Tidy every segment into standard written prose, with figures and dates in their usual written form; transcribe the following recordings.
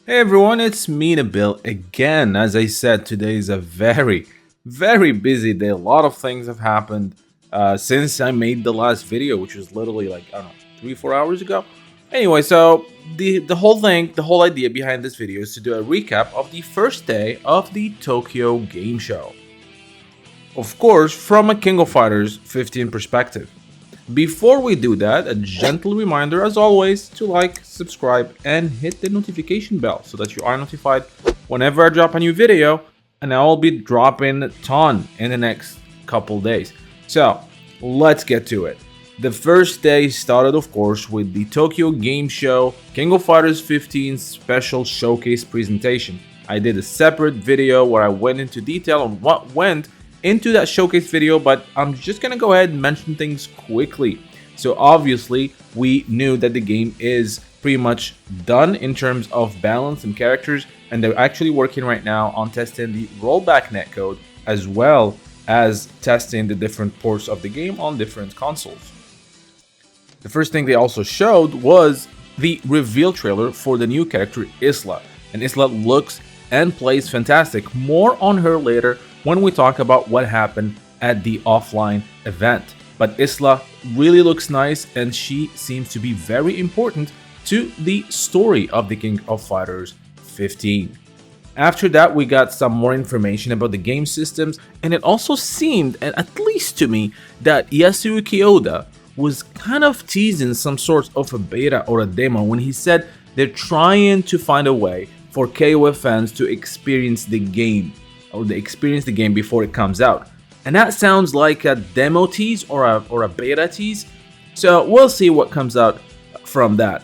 Hey everyone, it's me, Nabil, again. As I said, today is a very busy day. A lot of things have happened since I made the last video, which was literally like, I don't know, 3-4 hours ago. Anyway, so the whole thing, the whole idea behind this video is to do a recap of the first day of the Tokyo Game Show. Of course, from a King of Fighters 15 perspective. Before we do that, a gentle reminder as always to like, subscribe, and hit the notification bell so that you are notified whenever I drop a new video, and I will be dropping a ton in the next couple days. So, let's get to it. The first day started, of course, with the Tokyo Game Show King of Fighters 15 special showcase presentation. I did a separate video where I went into detail on what went into that showcase video, but I'm just gonna go ahead and mention things quickly. So obviously we knew that the game is pretty much done in terms of balance and characters, and they're actually working right now on testing the rollback netcode as well as testing the different ports of the game on different consoles. The first thing they also showed was the reveal trailer for the new character Isla, and Isla looks and plays fantastic. More on her later when we talk about what happened at the offline event. But Isla really looks nice, and she seems to be very important to the story of the King of Fighters 15. After that, we got some more information about the game systems, and it also seemed, and at least to me, that Yasuki Oda was kind of teasing some sort of a beta or a demo when he said they're trying to find a way for KOF fans to experience the game, or they experience the game before it comes out. And that sounds like a demo tease or a beta tease. So we'll see what comes out from that.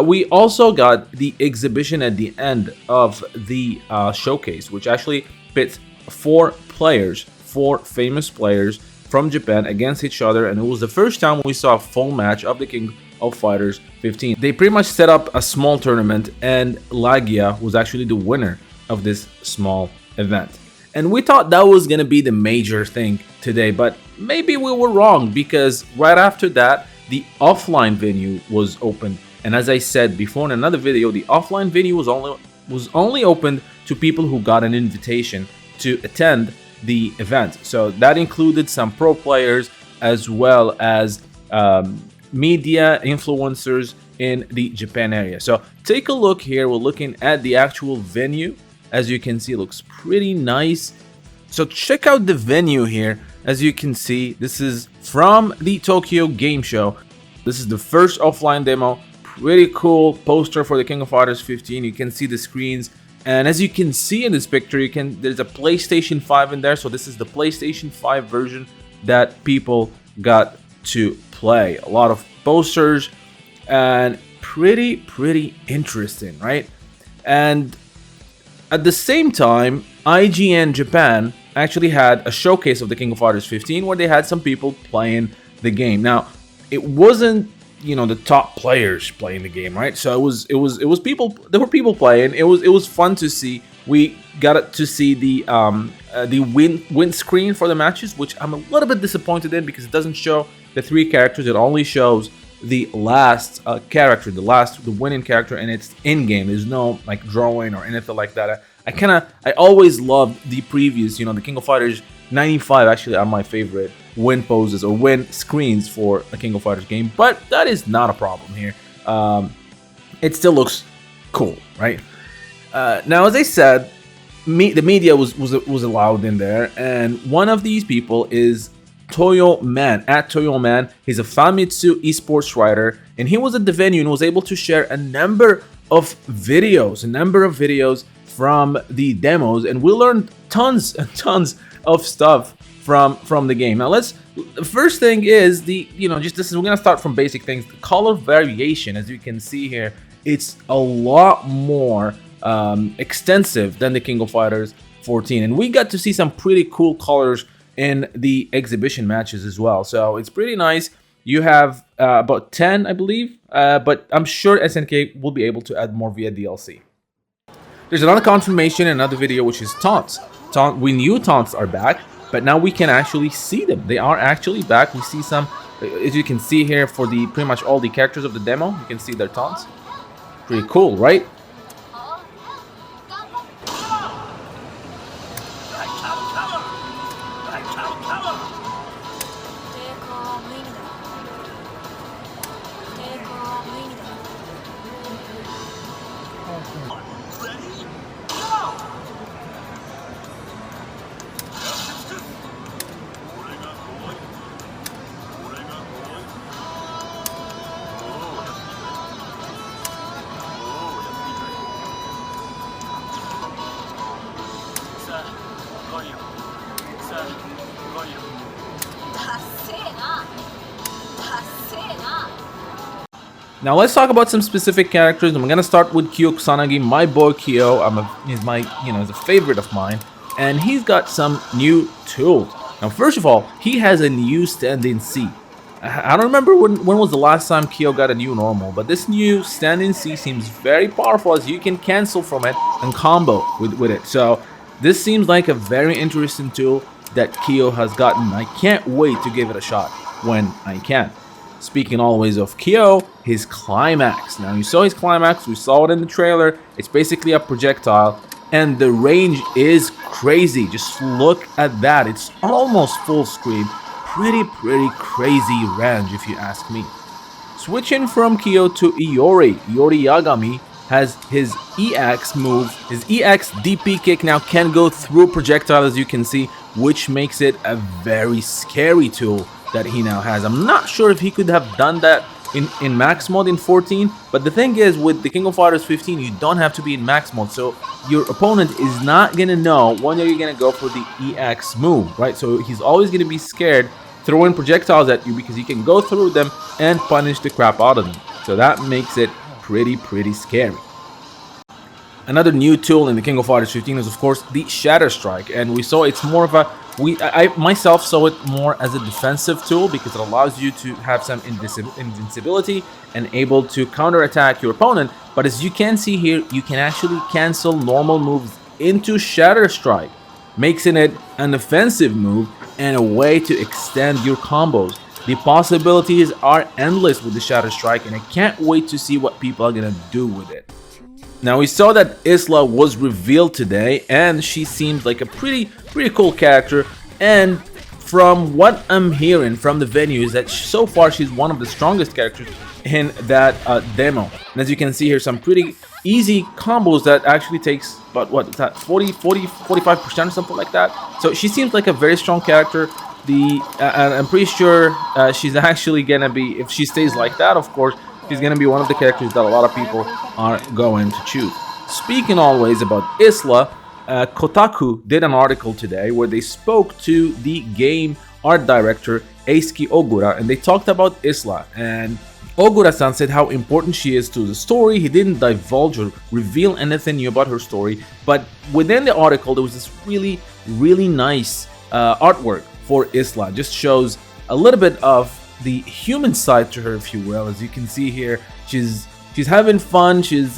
We also got the exhibition at the end of the showcase, which actually pits four famous players from Japan against each other, and it was the first time we saw a full match of the King of Fighters 15. They pretty much set up a small tournament, and Lagia was actually the winner of this small event. And we thought that was going to be the major thing today, but maybe we were wrong, because right after that, the offline venue was open. And as I said before in another video, the offline venue was only open to people who got an invitation to attend the event. So that included some pro players as well as media influencers in the Japan area. So take a look here. We're looking at the actual venue. As you can see, it looks pretty nice. So check out the venue here. As you can see, this is from the Tokyo Game Show. This is the first offline demo. Pretty cool poster for the King of Fighters 15. You can see the screens. And as you can see in this picture, there's a PlayStation 5 in there. So this is the PlayStation 5 version that people got to play. A lot of posters and pretty interesting, right? And at the same time, IGN Japan actually had a showcase of the King of Fighters 15 where they had some people playing the game. Now, it wasn't, the top players playing the game, right? So it was people. There were people playing. It was fun to see. We got to see the win screen for the matches, which I'm a little bit disappointed in because it doesn't show the three characters. It only shows the last character, the winning character, and it's in game. There's no like drawing or anything like that. I always loved the previews. The King of Fighters 95 actually are my favorite win poses or win screens for a King of Fighters game, but that is not a problem here. It still looks cool, right? Now, as I said, the media was allowed in there, and one of these people is Toyo Man, at Toyo Man. He's a Famitsu esports writer, and he was at the venue and was able to share a number of videos from the demos, and we learned tons and tons of stuff from the game. Now the first thing is we're gonna start from basic things. The color variation, as you can see here, it's a lot more extensive than the King of Fighters 14, and we got to see some pretty cool colors in the exhibition matches as well. So it's pretty nice. You have about 10, I believe, but I'm sure SNK will be able to add more via DLC. There's another confirmation in another video, which is taunts. We knew taunts are back, but now we can actually see them. They are actually back. We see some, as you can see here, for the pretty much all the characters of the demo. You can see their taunts. Pretty cool, right? Now let's talk about some specific characters. I'm gonna start with Kyo Kusanagi, my boy Kyo. He's my, he's a favorite of mine, and he's got some new tools. Now, first of all, he has a new standing C. I don't remember when was the last time Kyo got a new normal, but this new standing C seems very powerful, as you can cancel from it and combo with it. So this seems like a very interesting tool that Kyo has gotten. I can't wait to give it a shot when I can. Speaking always of Kyo, his climax. Now you saw his climax, we saw it in the trailer. It's basically a projectile, and the range is crazy. Just look at that. It's almost full screen. Pretty crazy range if you ask me. Switching from Kyo to Iori Yagami has his EX move. His EX DP kick now can go through projectile, as you can see, which makes it a very scary tool that he now has. I'm not sure if he could have done that in max mode in 14, but the thing is, with the King of Fighters 15, you don't have to be in max mode, so your opponent is not gonna know when you're gonna go for the EX move, right? So he's always gonna be scared throwing projectiles at you, because you can go through them and punish the crap out of them. So that makes it pretty scary. Another new tool in the King of Fighters 15 is, of course, the Shatter Strike, and we saw it's more of a I myself saw it more as a defensive tool, because it allows you to have some invincibility and able to counterattack your opponent. But as you can see here, you can actually cancel normal moves into Shatter Strike, making it an offensive move and a way to extend your combos. The possibilities are endless with the Shatter Strike, and I can't wait to see what people are gonna do with it. Now we saw that Isla was revealed today, and she seems like a pretty cool character, and from what I'm hearing from the venue is that so far she's one of the strongest characters in that demo. And as you can see here, some pretty easy combos that actually takes about, what is that, 45% or something like that. So she seems like a very strong character. I'm pretty sure she's actually gonna be, if she stays like that, of course, she's gonna be one of the characters that a lot of people are going to choose. Speaking always about Isla, Kotaku did an article today where they spoke to the game art director Eisuke Ogura, and they talked about Isla. And Ogura-san said how important she is to the story. He didn't divulge or reveal anything new about her story, but within the article there was this really nice artwork for Isla. Just shows a little bit of the human side to her, if you will. As you can see here, she's having fun. She's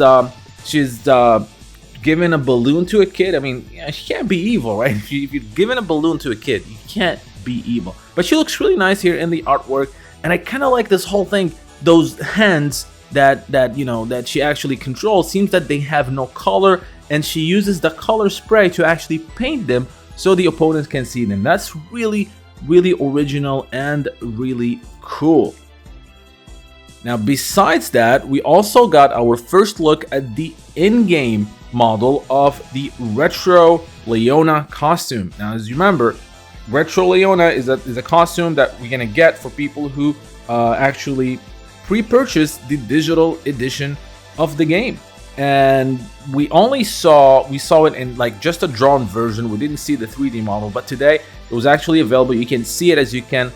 giving a balloon to a kid. I mean, yeah, she can't be evil, right? If you're giving a balloon to a kid, you can't be evil. But she looks really nice here in the artwork, and I kind of like this whole thing. Those hands that she actually controls, seems that they have no color, and she uses the color spray to actually paint them so the opponents can see them. That's really original and really cool. Now, besides that, we also got our first look at the in-game model of the Retro Leona costume. Now, as you remember, Retro Leona is a costume that we're gonna get for people who actually pre-purchase the digital edition of the game. And we saw it in like just a drawn version. We didn't see the 3D model, but today it was actually available. You can see it, as you can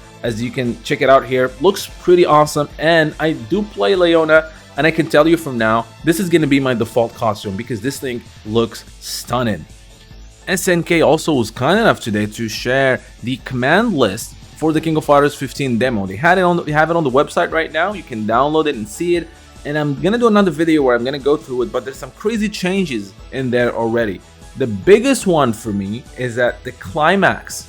check it out here. Looks pretty awesome, and I do play Leona, and I can tell you from now, this is going to be my default costume because this thing looks stunning. SNK also was kind enough today to share the command list for the King of Fighters 15 demo. They have it on the website right now. You can download it and see it. And I'm gonna do another video where I'm gonna go through it, but there's some crazy changes in there already. The biggest one for me is that the climax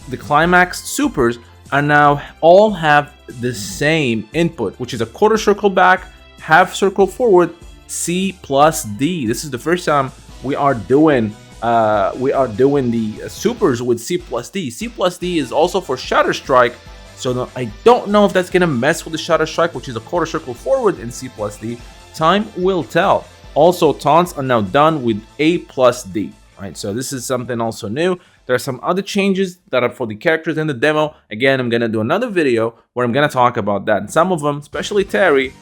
supers are now all have the same input, which is a quarter circle back, half circle forward, C plus D. This is the first time we are doing the supers with C plus D. C plus D is also for Shatter Strike. So I don't know if that's gonna mess with the Shatter Strike, which is a quarter circle forward in C plus D. Time will tell. Also, taunts are now done with A plus D. Right, so this is something also new. There are some other changes that are for the characters in the demo. Again, I'm gonna do another video where I'm gonna talk about that. And some of them, especially Terry,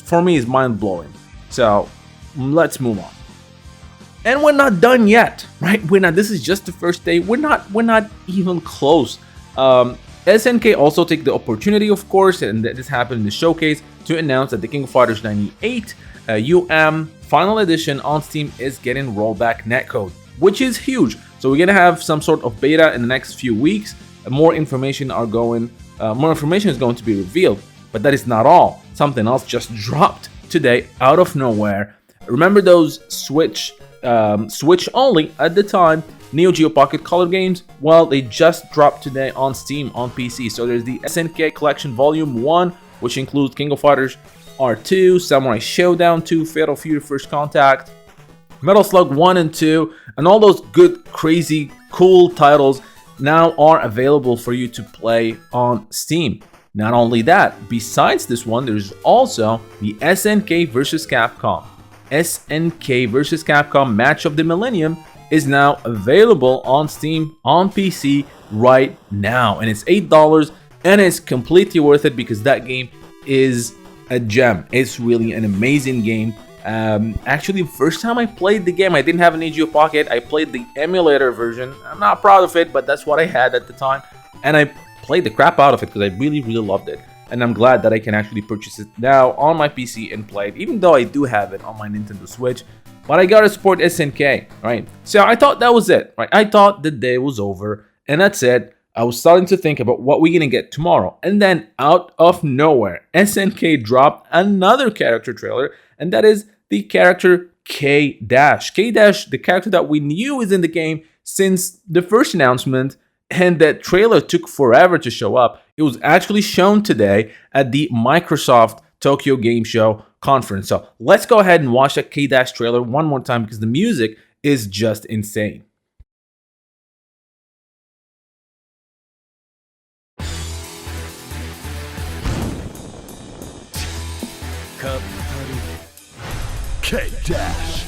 for me is mind blowing. So let's move on. And we're not done yet, right? This is just the first day. We're not even close. SNK also take the opportunity, of course, and this happened in the showcase, to announce that the King of Fighters 98 Final Edition on Steam is getting rollback netcode, which is huge. So we're gonna have some sort of beta in the next few weeks. More information is going to be revealed, but that is not all. Something else just dropped today out of nowhere. Remember those Switch only at the time Neo Geo Pocket Color games? Well, they just dropped today on Steam on PC. So there's the SNK Collection Volume 1, which includes King of Fighters R2, Samurai Showdown 2, Fatal Fury First Contact, Metal Slug 1 and 2, and all those good, crazy, cool titles now are available for you to play on Steam. Not only that, besides this one, there's also the SNK vs. Capcom. SNK vs. Capcom Match of the Millennium is now available on Steam on PC right now, and it's $8, and it's completely worth it because that game is a gem. It's really an amazing game. Actually, the first time I played the game, I didn't have an Neo Geo Pocket. I played the emulator version. I'm not proud of it, but that's what I had at the time, and I played the crap out of it because I really loved it. And I'm glad that I can actually purchase it now on my PC and play it, even though I do have it on my Nintendo Switch. But I gotta support SNK, right? So I thought that was it, right? I thought the day was over, and that's it. I was starting to think about what we're gonna get tomorrow, and then out of nowhere, SNK dropped another character trailer, and that is the character K-Dash. K-Dash, the character that we knew is in the game since the first announcement, and that trailer took forever to show up. It was actually shown today at the Microsoft Tokyo Game Show conference. So let's go ahead and watch that K-Dash trailer one more time because the music is just insane. K-Dash.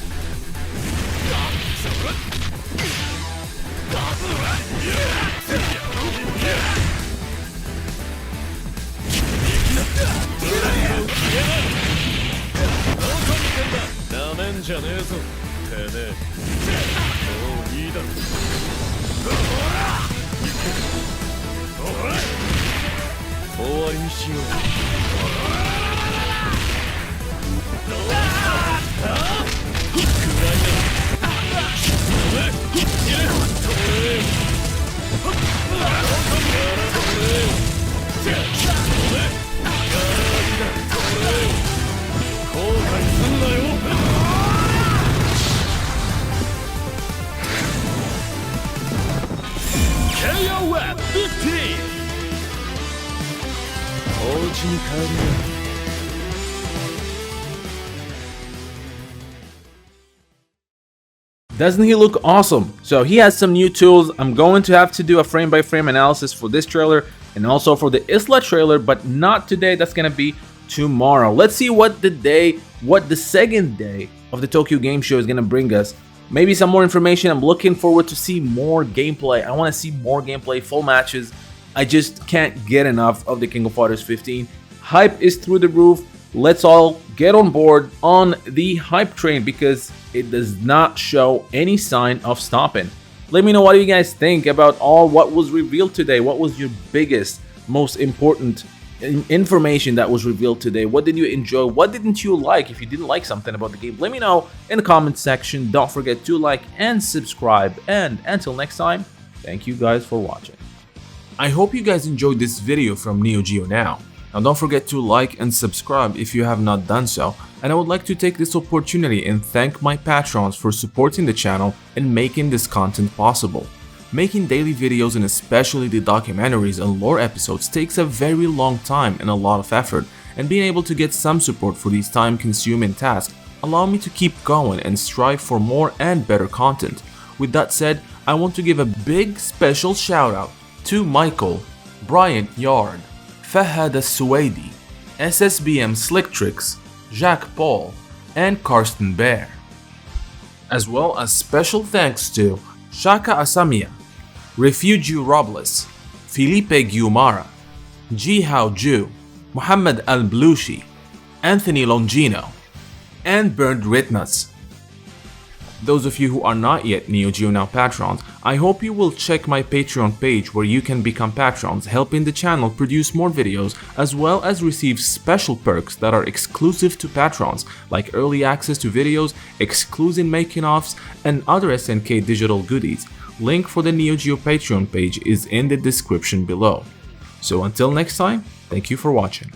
KOFXV! Doesn't he look awesome? So he has some new tools. I'm going to have to do a frame-by-frame analysis for this trailer and also for the Isla trailer, but not today. That's gonna be tomorrow. Let's see what the second day of the Tokyo Game Show is gonna bring us. Maybe some more information. I'm looking forward to see more gameplay. I want to see more gameplay, full matches. I just can't get enough of the King of Fighters 15. Hype is through the roof. Let's all get on board on the hype train because it does not show any sign of stopping. Let me know what you guys think about all what was revealed today. What was your biggest, most important information that was revealed today? What did you enjoy? What didn't you like? If you didn't like something about the game, let me know in the comment section. Don't forget to like and subscribe. And until next time, thank you guys for watching. I hope you guys enjoyed this video from Neo Geo Now. Now don't forget to like and subscribe if you have not done so. And I would like to take this opportunity and thank my patrons for supporting the channel and making this content possible. Making daily videos and especially the documentaries and lore episodes takes a very long time and a lot of effort, and being able to get some support for these time-consuming tasks allow me to keep going and strive for more and better content. With that said, I want to give a big special shout out to Michael, Bryant Yard, Fahad Al-Suwaidi, SSBM Slick Tricks, Jacques Paul, and Karsten Bear. As well as special thanks to Shaka Asamiya, Refugee Robles, Felipe Guimara, Jihao Ju, Muhammad Al-Blushi, Anthony Longino, and Bernd Ritmas. Those of you who are not yet Neo Geo Now patrons, I hope you will check my Patreon page where you can become patrons, helping the channel produce more videos as well as receive special perks that are exclusive to patrons, like early access to videos, exclusive making-offs, and other SNK digital goodies. Link for the Neo Geo Patreon page is in the description below. So until next time, thank you for watching.